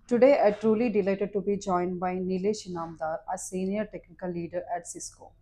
Today, I'm truly delighted to be joined by Nilesh Inamdar, a senior technical leader at Cisco.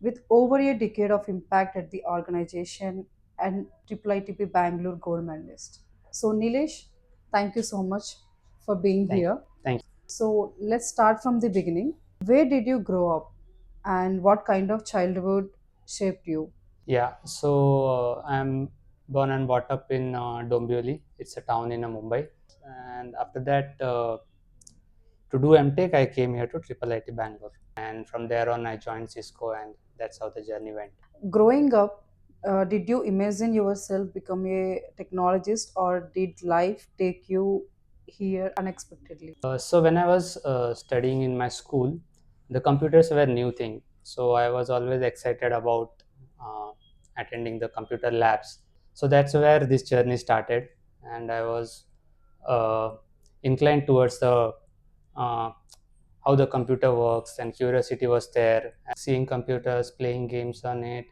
With over a decade of impact at the organization and IIIT Bangalore gold medalist. So, Nilesh, thank you so much for being Thank you. here. Thank you. So, let's start from the beginning. Where did you grow up and what kind of childhood shaped you? Yeah, so I'm born and brought up in Dombivli. It's a town in Mumbai. And after that, to do MTech, I came here to IIIT Bangalore. And from there on, I joined Cisco, and that's how the journey went. Growing up, did you imagine yourself become a technologist or did life take you here unexpectedly? So when I was studying in my school, the computers were new thing. So I was always excited about uh, attending the computer labs. So that's where this journey started, and I was uh, inclined towards the uh, how the computer works, and curiosity was there. Seeing computers, playing games on it,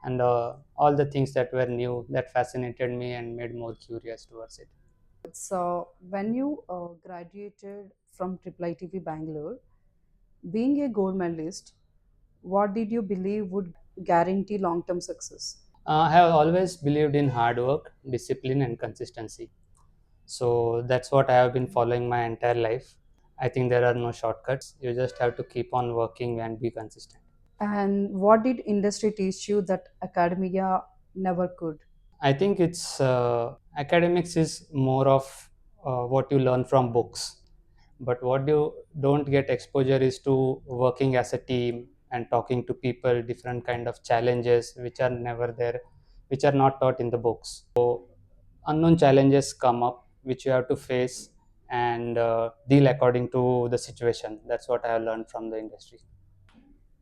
and all the things that were new that fascinated me and made more curious towards it. So, when you graduated from IIIT Bangalore, being a gold medalist, what did you believe would guarantee long term success? I have always believed in hard work, discipline, and consistency. So that's what I have been following my entire life. I think there are no shortcuts. You just have to keep on working and be consistent. And what did industry teach you that academia never could? I think it's academics is more of what you learn from books, but what you don't get exposure is to working as a team and talking to people, different kind of challenges which are never there, which are not taught in the books. So unknown challenges come up which you have to face and deal according to the situation. That's what I have learned from the industry.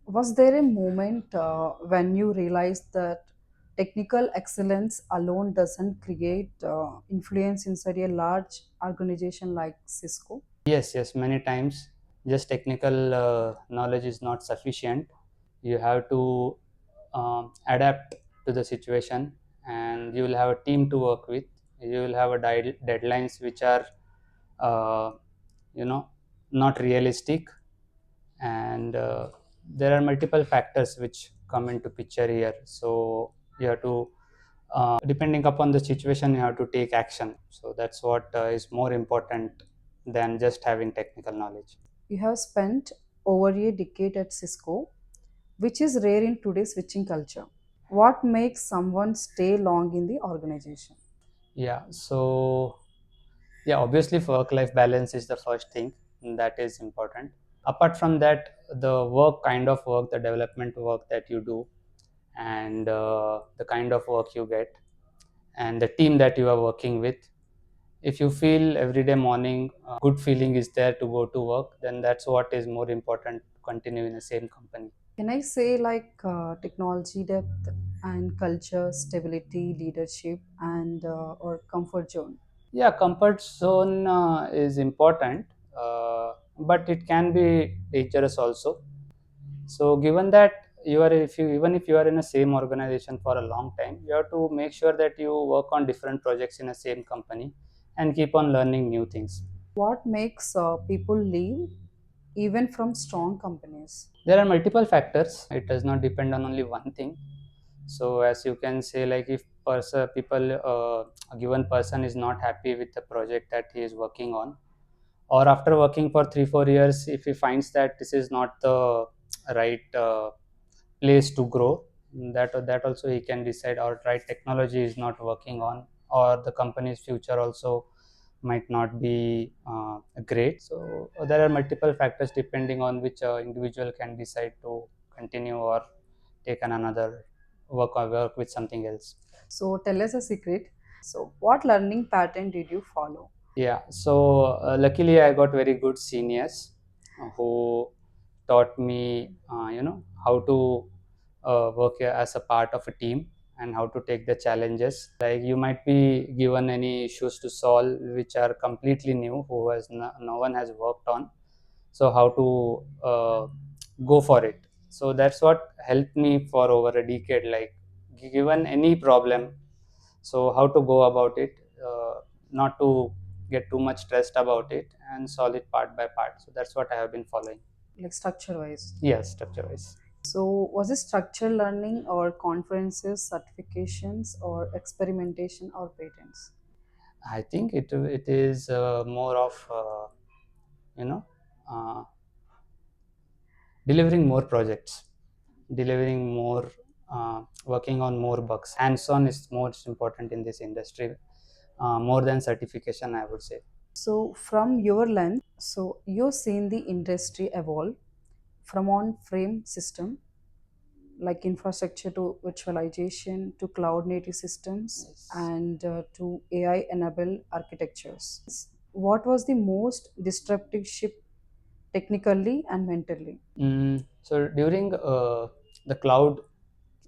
Was there a moment when you realized that technical excellence alone doesn't create influence inside a large organization like Cisco? Yes, many times just technical knowledge is not sufficient. You have to adapt to the situation, and you will have a team to work with. You will have a deadlines which are uh, you know not realistic, and there are multiple factors which come into picture here. So you have to depending upon the situation, you have to take action. So that's what is more important than just having technical knowledge. You have spent over a decade at Cisco, which is rare in today's switching culture. What makes someone stay long in the organization? Yeah, so yeah, obviously work life balance is the first thing that is important. Apart from that, the work, kind of work, the development work that you do, and the kind of work you get, and the team that you are working with, if you feel every day morning good feeling is there to go to work, then that's what is more important to continue in the same company. Can I say like technology depth and culture, stability, leadership, and or comfort zone? Yeah, comfort zone is important, but it can be dangerous also. So given that you are, if you, even if you are in the same organization for a long time, you have to make sure that you work on different projects in the same company and keep on learning new things. What makes people leave even from strong companies? There are multiple factors. It does not depend on only one thing. So as you can say, like if people a given person is not happy with the project that he is working on, or after working for 3 4 years, if he finds that this is not the right place to grow, that also he can decide, or right technology is not working on, or the company's future also might not be great. So there are multiple factors depending on which individual can decide to continue or take on another work with something else. So tell us a secret. So what learning pattern did you follow? Yeah, so luckily I got very good seniors who taught me, how to work as a part of a team and how to take the challenges. Like you might be given any issues to solve which are completely new, who has no one has worked on. So how to go for it. So that's what helped me for over a decade. Like given any problem, so how to go about it, not to get too much stressed about it, and solve it part by part. So that's what I have been following. like structure wise. Yes, structure wise. So, was it structured learning or conferences, certifications, or experimentation or patents? I think it is more of you know uh, delivering more projects, delivering more, working on more bugs. Hands on is most important in this industry, more than certification, I would say. So, from your lens, so you've seen the industry evolve from on-frame system like infrastructure to virtualization to cloud native systems Yes. and to AI enabled architectures. What was the most disruptive shift technically and mentally? So during the cloud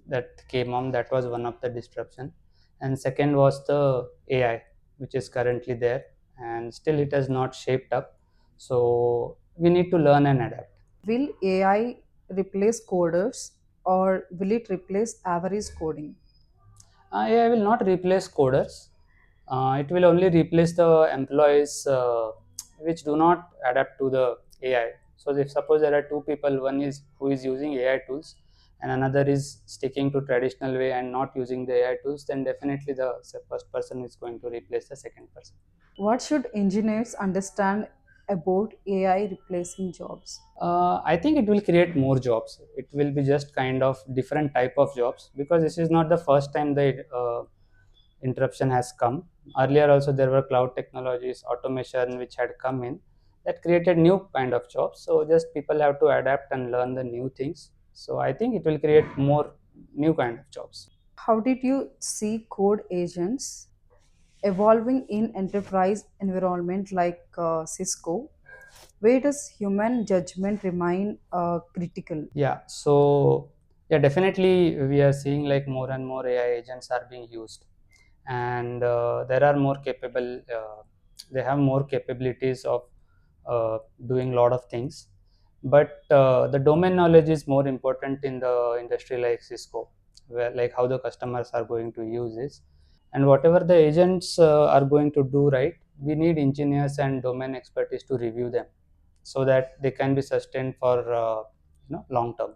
that came on, that was one of the disruption, and second was the AI, which is currently there, and still it has not shaped up. So we need to learn and adapt. Will AI replace coders or will it replace average coding? AI will not replace coders. It will only replace the employees which do not adapt to the AI. So if suppose there are two people, one is who is using AI tools and another is sticking to traditional way and not using the AI tools, then definitely the first person is going to replace the second person. What should engineers understand about AI replacing jobs? I think it will create more jobs. It will be just kind of different type of jobs, because this is not the first time the interruption has come. Earlier also there were cloud technologies, automation which had come in, that created new kind of jobs. So just people have to adapt and learn the new things. So I think it will create more new kind of jobs. How did you see code agents evolving in enterprise environment like Cisco? Where does human judgment remain critical? Yeah, so yeah, definitely we are seeing like more and more AI agents are being used, and there are more capable. They have more capabilities of doing a lot of things, but the domain knowledge is more important in the industry like Cisco, where like how the customers are going to use this, and whatever the agents are going to do, right? We need engineers and domain expertise to review them, so that they can be sustained for long term.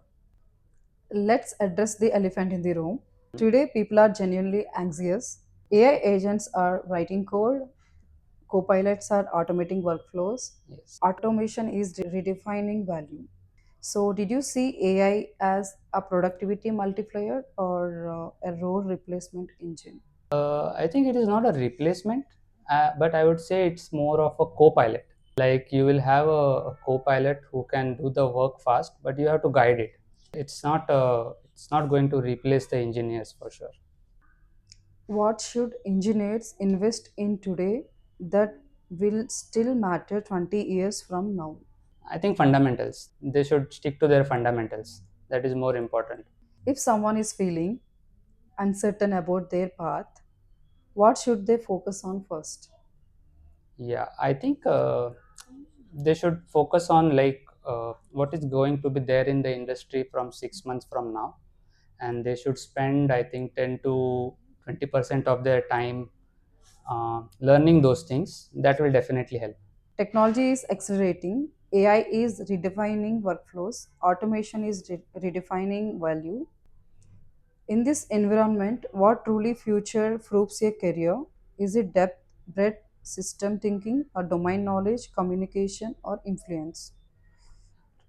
Let's address the elephant in the room. Today, people are genuinely anxious. AI agents are writing code, copilots are automating workflows, Yes. automation is redefining value. So, did you see AI as a productivity multiplier or a role replacement engine? I think it is not a replacement, but I would say it's more of a co-pilot. Like you will have a co-pilot who can do the work fast, but you have to guide it. It's not going to replace the engineers for sure. What should engineers invest in today that will still matter 20 years from now? I think fundamentals. They should stick to their fundamentals. That is more important. If someone is feeling uncertain about their path, what should they focus on first? Yeah, I think they should focus on like what is going to be there in the industry from 6 months from now, and they should spend, I think, 10 to 20% of their time learning those things. That will definitely help. Technology is accelerating, AI is redefining workflows, automation is redefining value. In this environment, what truly future proofs a career? Is it depth, breadth, system thinking, or domain knowledge, communication, or influence?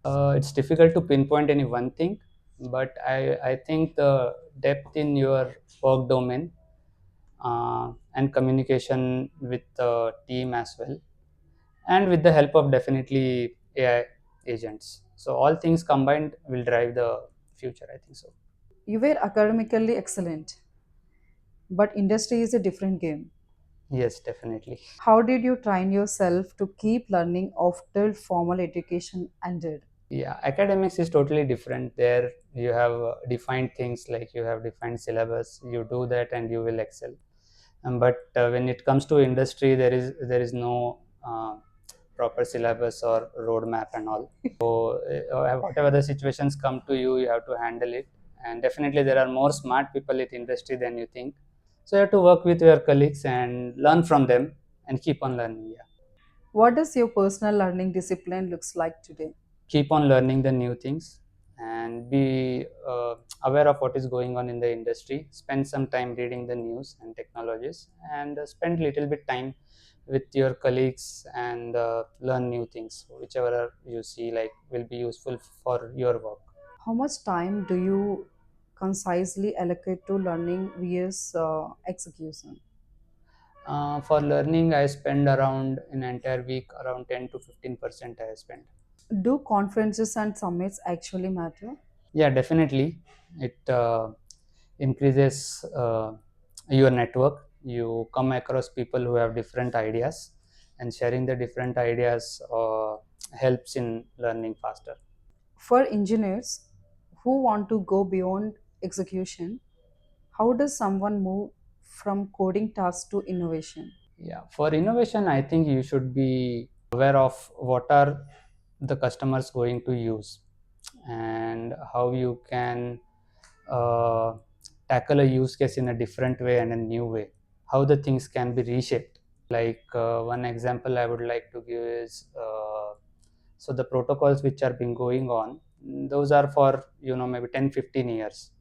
It's difficult to pinpoint any one thing, but I think the depth in your work domain and communication with the team as well, and with the help of definitely AI agents. So all things combined will drive the future, I think so. You were academically excellent, but industry is a different game. Yes, definitely. How did you train yourself to keep learning after formal education ended? Yeah, academics is totally different. There you have defined things, like you have defined syllabus, you do that and you will excel. But when it comes to industry, there is no proper syllabus or roadmap and all. So whatever the situations come to you, you have to handle it. And definitely there are more smart people in industry than you think, so you have to work with your colleagues and learn from them and keep on learning. Yeah. What does your personal learning discipline looks like today? Keep on learning the new things and be aware of what is going on in the industry. Spend some time reading the news and technologies, and spend little bit time with your colleagues and learn new things, whichever you see like will be useful for your work. How much time do you concisely allocate to learning vs execution? For learning, I spend around an entire week around 10 to 15% I spend. Do conferences and summits actually matter? Yeah, definitely. It increases your network. You come across people who have different ideas, and sharing the different ideas helps in learning faster. For engineers who want to go beyond execution, how does someone move from coding tasks to innovation? Yeah, for innovation, I think you should be aware of what are the customers going to use, and how you can uh, tackle a use case in a different way and a new way, how the things can be reshaped. Like one example I would like to give is so the protocols which are been going on, those are for maybe 10-15 years.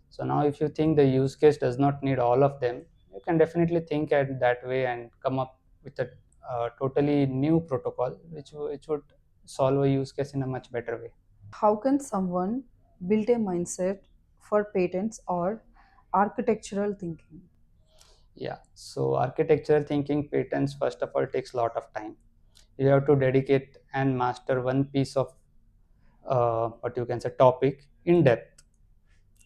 So now if you think the use case does not need all of them, you can definitely think at that way and come up with a totally new protocol which would solve a use case in a much better way. How can someone build a mindset for patents or architectural thinking? Yeah, so architecture thinking patterns first of all takes a lot of time. You have to dedicate and master one piece of what you can say topic in depth,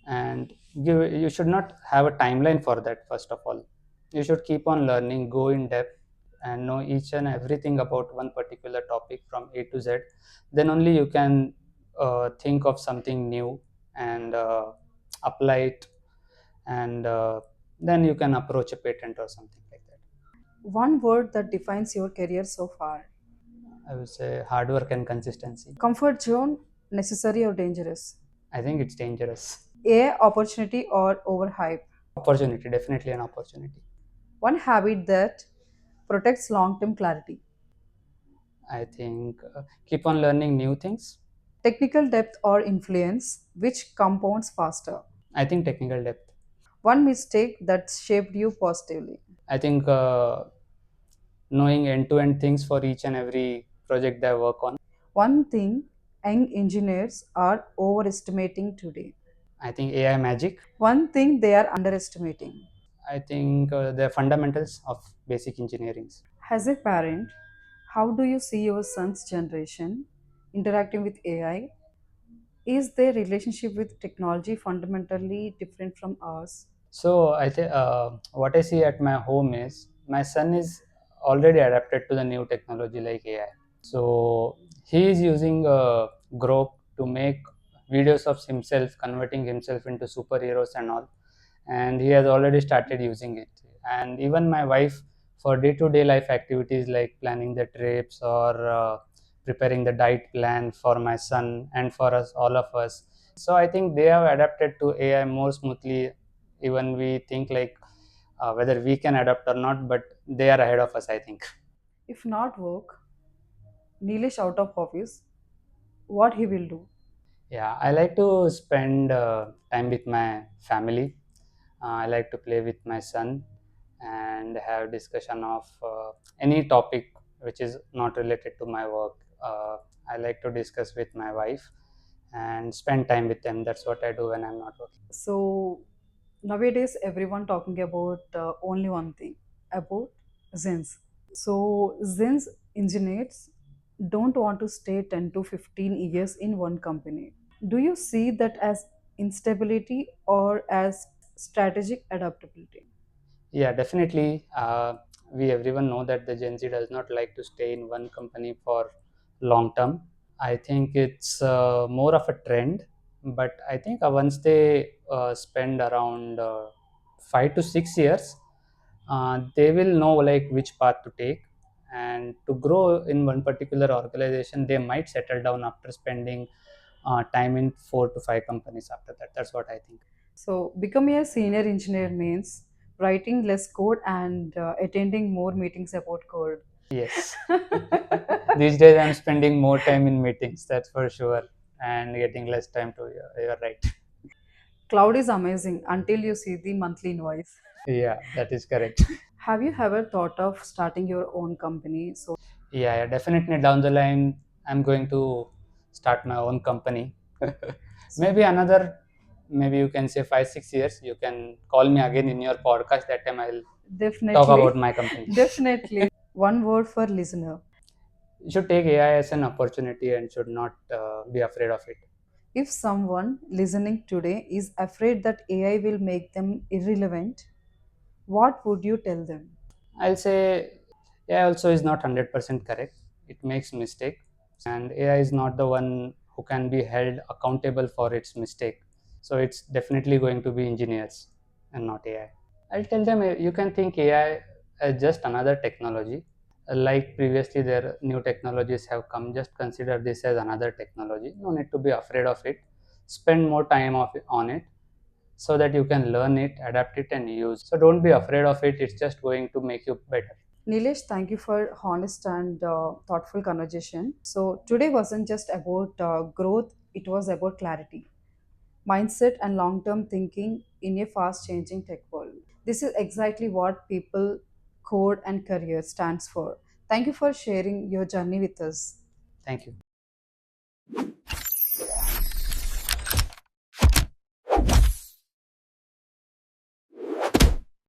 and you should not have a timeline for that. First of all, you should keep on learning, go in depth, and know each and everything about one particular topic from A to Z. Then only you can think of something new and apply it, and then you can approach a patent or something like that. One word that defines your career so far. I would say hard work and consistency. Comfort zone, necessary or dangerous? I think it's dangerous. A opportunity or overhype? Opportunity, definitely an opportunity. One habit that protects long term clarity. I think keep on learning new things. Technical depth or influence, which compounds faster. I think technical depth. One mistake that shaped you positively. I think knowing end-to-end things for each and every project that I work on. One thing young engineers are overestimating today. I think AI magic. One thing they are underestimating. I think the fundamentals of basic engineering. As a parent, how do you see your son's generation interacting with AI? Is their relationship with technology fundamentally different from ours? So I think what I see at my home is my son is already adapted to the new technology like AI. So he is using Grok to make videos of himself, converting himself into superheroes and all. And he has already started using it. And even my wife, for day-to-day life activities like planning the trips or preparing the diet plan for my son and for us, all of us. So I think they have adapted to AI more smoothly. Even we think like whether we can adapt or not, but they are ahead of us, I think. If not work, Nilesh out of office, what he will do? Yeah, I like to spend time with my family. I like to play with my son and have discussion of any topic which is not related to my work. I like to discuss with my wife and spend time with them. That's what I do when I'm not working. So nowadays everyone talking about only one thing about Zens. So Zens engineers don't want to stay 10 to 15 years in one company. Do you see that as instability or as strategic adaptability? Yeah, definitely. We everyone know that the Gen Z does not like to stay in one company for long term. I think it's more of a trend, but I think once they spend around 5 to 6 years, they will know like which path to take, and to grow in one particular organization, they might settle down after spending time in 4 to 5 companies after that. That's what I think. So becoming a senior engineer means writing less code and attending more meetings about code. Yes. These days I'm spending more time in meetings, that's for sure, and getting less time to, you're right. Cloud is amazing until you see the monthly invoice. Yeah, that is correct. Have you ever thought of starting your own company? So, Yeah, yeah, definitely down the line, I'm going to start my own company. Maybe another, maybe you can say 5 6 years. You can call me again in your podcast. That time I'll talk about definitely, my company. definitely. One word for listener. You should take AI as an opportunity and should not be afraid of it. If someone listening today is afraid that AI will make them irrelevant, what would you tell them? I'll say AI also is not 100% correct. It makes mistake, and AI is not the one who can be held accountable for its mistake. So it's definitely going to be engineers and not AI. I'll tell them, you can think AI as just another technology. Like previously, there new technologies have come. Just consider this as another technology. No need to be afraid of it. Spend more time on it so that you can learn it, adapt it, and use. So don't be afraid of it. It's just going to make you better. Nilesh, thank you for honest and thoughtful conversation. So today wasn't just about growth; it was about clarity, mindset, and long-term thinking in a fast-changing tech world. This is exactly what people, code, and career stands for. Thank you for sharing your journey with us. Thank you.